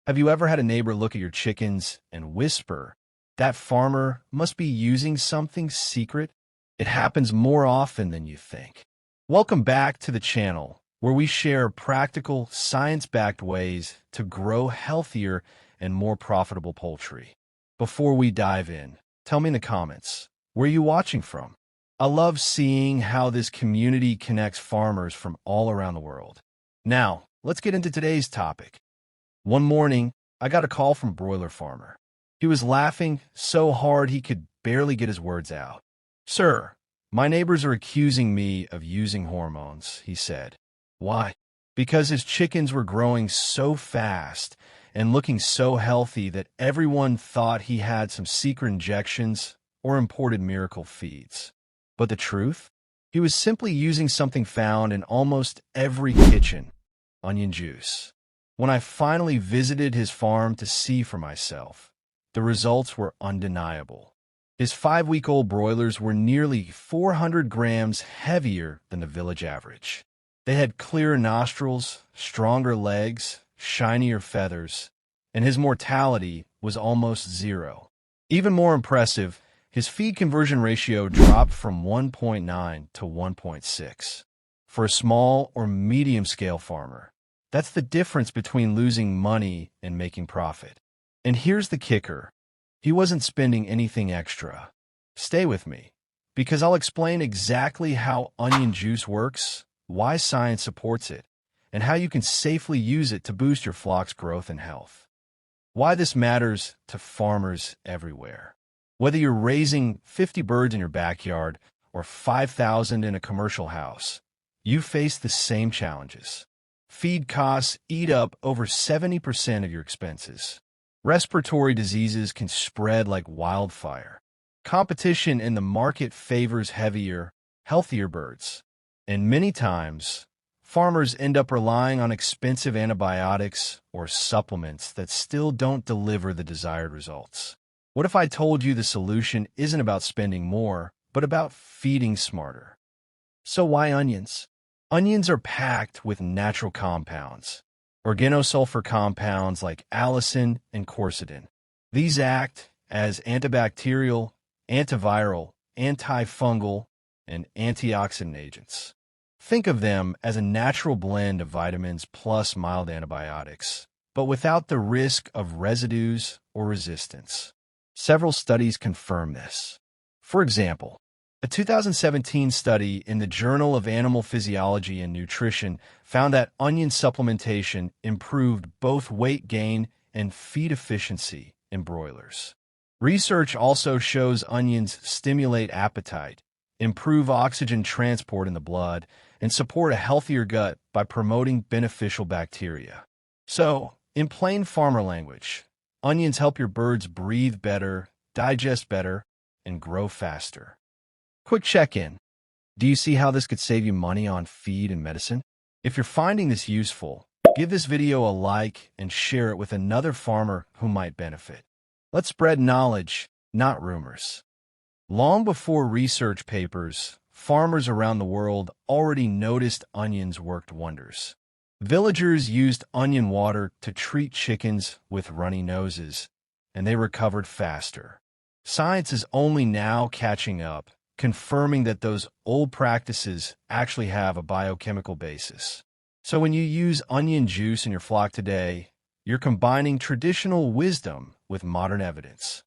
Have you ever had a neighbor look at your chickens and whisper, "That farmer must be using something secret"? It happens more often than you think. Welcome back to the channel, where we share practical, science-backed ways to grow healthier and more profitable poultry. Before we dive in, tell me in the comments, where are you watching from? I love seeing how this community connects farmers from all around the world. Now, let's get into today's topic. One morning, I got a call from a broiler farmer. He was laughing so hard he could barely get his words out. "Sir, my neighbors are accusing me of using hormones," he said. "Why?" "Because his chickens were growing so fast and looking so healthy that everyone thought he had some secret injections or imported miracle feeds. But the truth? He was simply using something found in almost every kitchen: onion juice." When I finally visited his farm to see for myself, the results were undeniable. His 5-week-old broilers were nearly 400 grams heavier than the village average. They had clearer nostrils, stronger legs, shinier feathers, and his mortality was almost zero. Even more impressive, his feed conversion ratio dropped from 1.9 to 1.6. For a small or medium-scale farmer, that's the difference between losing money and making profit. And here's the kicker. He wasn't spending anything extra. Stay with me, because I'll explain exactly how onion juice works, why science supports it, and how you can safely use it to boost your flock's growth and health. Why this matters to farmers everywhere. Whether you're raising 50 birds in your backyard or 5,000 in a commercial house, you face the same challenges. Feed costs eat up over 70% of your expenses. Respiratory diseases can spread like wildfire. Competition in the market favors heavier, healthier birds. And many times, farmers end up relying on expensive antibiotics or supplements that still don't deliver the desired results. What if I told you the solution isn't about spending more, but about feeding smarter? So why onions? Onions are packed with natural compounds, organosulfur compounds like allicin and quercetin. These act as antibacterial, antiviral, antifungal, and antioxidant agents. Think of them as a natural blend of vitamins plus mild antibiotics, but without the risk of residues or resistance. Several studies confirm this. For example, a 2017 study in the Journal of Animal Physiology and Nutrition found that onion supplementation improved both weight gain and feed efficiency in broilers. Research also shows onions stimulate appetite, improve oxygen transport in the blood, and support a healthier gut by promoting beneficial bacteria. So, in plain farmer language, onions help your birds breathe better, digest better, and grow faster. Quick check-in. Do you see how this could save you money on feed and medicine? If you're finding this useful, give this video a like and share it with another farmer who might benefit. Let's spread knowledge, not rumors. Long before research papers, farmers around the world already noticed onions worked wonders. Villagers used onion water to treat chickens with runny noses, and they recovered faster. Science is only now catching up, confirming that those old practices actually have a biochemical basis. So when you use onion juice in your flock today, you're combining traditional wisdom with modern evidence.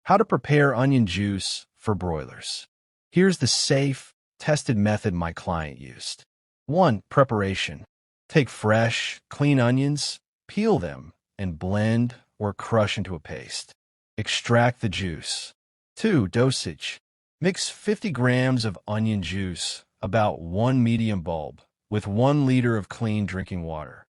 How to prepare onion juice for broilers. Here's the safe, tested method my client used. 1. Preparation. Take fresh, clean onions, peel them, and blend or crush into a paste. Extract the juice. 2. Dosage. Mix 50 grams of onion juice, about 1 medium bulb, with 1 liter of clean drinking water.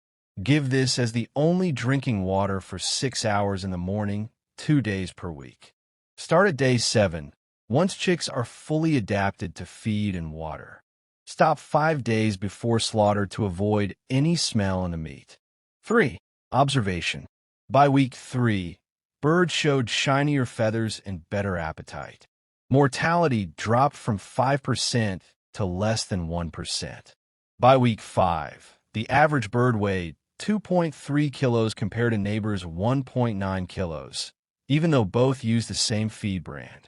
Give this as the only drinking water for 6 hours in the morning, 2 days per week. Start at day 7, once chicks are fully adapted to feed and water. Stop 5 days before slaughter to avoid any smell in the meat. 3. Observation. By week 3, birds showed shinier feathers and better appetite. Mortality dropped from 5% to less than 1%. By week 5, the average bird weighed 2.3 kilos compared to neighbor's 1.9 kilos, even though both use the same feed brand.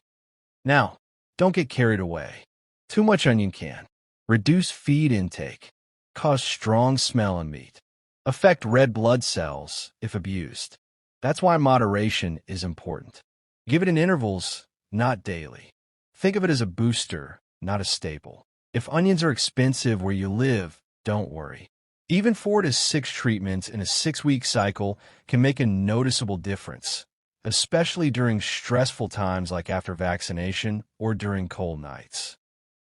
Now, don't get carried away. Too much onion can reduce feed intake, cause strong smell in meat, affect red blood cells if abused. That's why moderation is important. Give it in intervals, not daily. Think of it as a booster, not a staple. If onions are expensive where you live, don't worry. Even 4 to 6 treatments in a 6-week cycle can make a noticeable difference, especially during stressful times like after vaccination or during cold nights.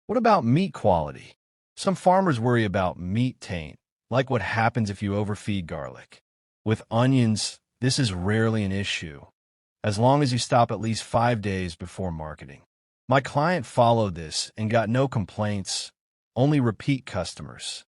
What about meat quality? Some farmers worry about meat taint, like what happens if you overfeed garlic. With onions, this is rarely an issue, as long as you stop at least 5 days before marketing. My client followed this and got no complaints, only repeat customers.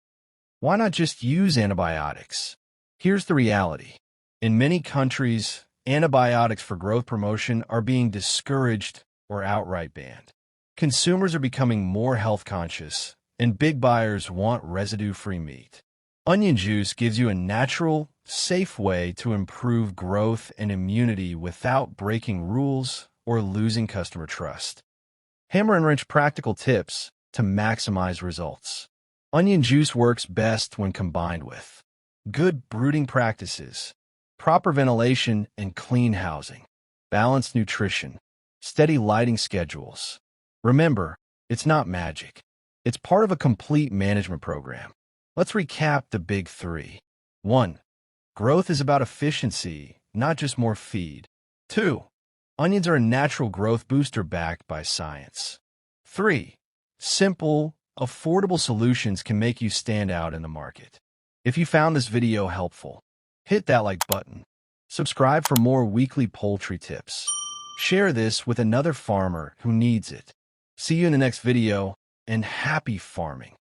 Why not just use antibiotics? Here's the reality. In many countries, antibiotics for growth promotion are being discouraged or outright banned. Consumers are becoming more health conscious, and big buyers want residue-free meat. Onion juice gives you a natural, safe way to improve growth and immunity without breaking rules or losing customer trust. Hammer and wrench practical tips to maximize results. Onion juice works best when combined with good brooding practices, proper ventilation and clean housing, balanced nutrition, steady lighting schedules. Remember, it's not magic. It's part of a complete management program. Let's recap the big 3. 1. Growth is about efficiency, not just more feed. 2. Onions are a natural growth booster backed by science. 3. Simple, affordable solutions can make you stand out in the market. If you found this video helpful, hit that like button. Subscribe for more weekly poultry tips. Share this with another farmer who needs it. See you in the next video, and happy farming.